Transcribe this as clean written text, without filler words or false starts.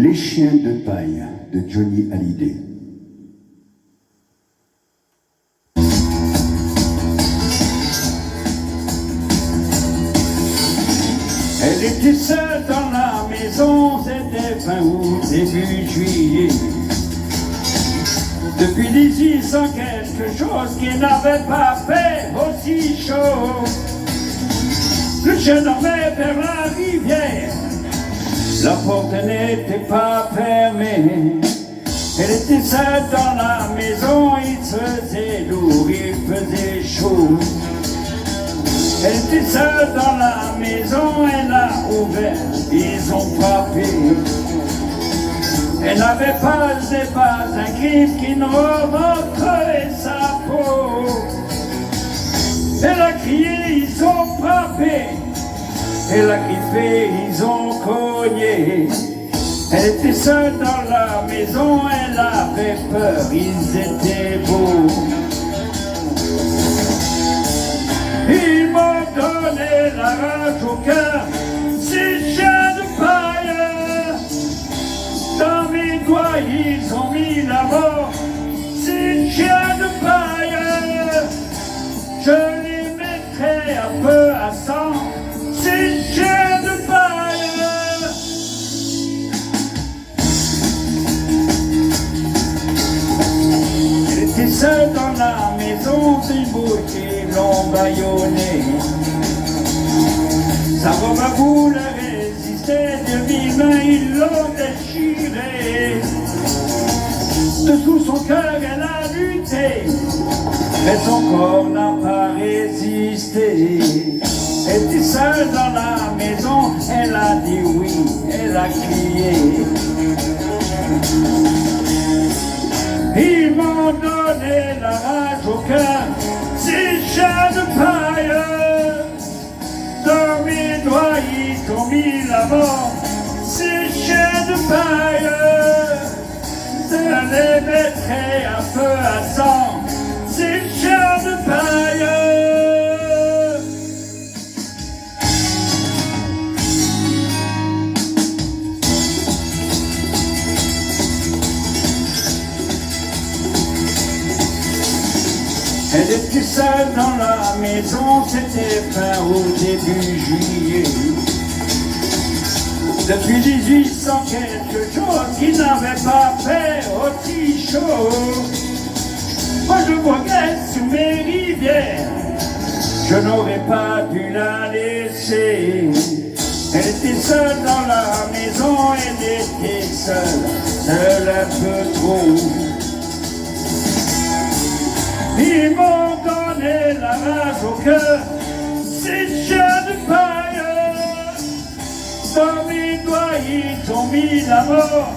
Les chiens de paille de Johnny Hallyday. Elle était seule dans la maison, c'était fin août, début juillet. Depuis 1800 quelque chose qui n'avait pas fait aussi chaud. Le chien dormait vers la rivière, la porte n'était pas fermée. Elle était seule dans la maison, il se faisait lourd, il faisait chaud. Elle était seule dans la maison, elle a ouvert, ils ont frappé. Elle n'avait pas un cri qui n'aurait sa peau. Elle a crié, ils ont frappé. Elle a griffé, ils ont cogné. Elle était seule dans la maison, elle avait peur, ils étaient beaux. Ils m'ont donné la rage au cœur, ces chiens de paille. Dans mes doigts, ils ont mis la mort, ces chiens de paille. Je les mettrai un peu à sang, ces chiens de paille. Elle était seule dans la maison, des mots qui l'ont bâillonné. Sa robe à boules résistait, de vives mains ils l'ont déchiré. Dessous son cœur elle a lutté, mais son corps n'a pas résisté. Elle était seule dans la maison, elle a dit oui, elle a crié. Ils m'ont donné la rage au cœur, ces chiens de paille. Dans mes doigts ils ont mis la mort, ces chiens de paille. Je les mettrai un peu à sang, ces chiens de paille. Elle était seule dans la maison, c'était fin août, début juillet. Depuis 1800 quelque chose qui n'avait pas fait aussi chaud. Moi je voguais sous mes rivières, je n'aurais pas dû la laisser. Elle était seule dans la maison, elle était seule un peu trop. Ils m'ont donné la rage au cœur, ces chiens de paille. Dans mes doigts ils ont mis la mort,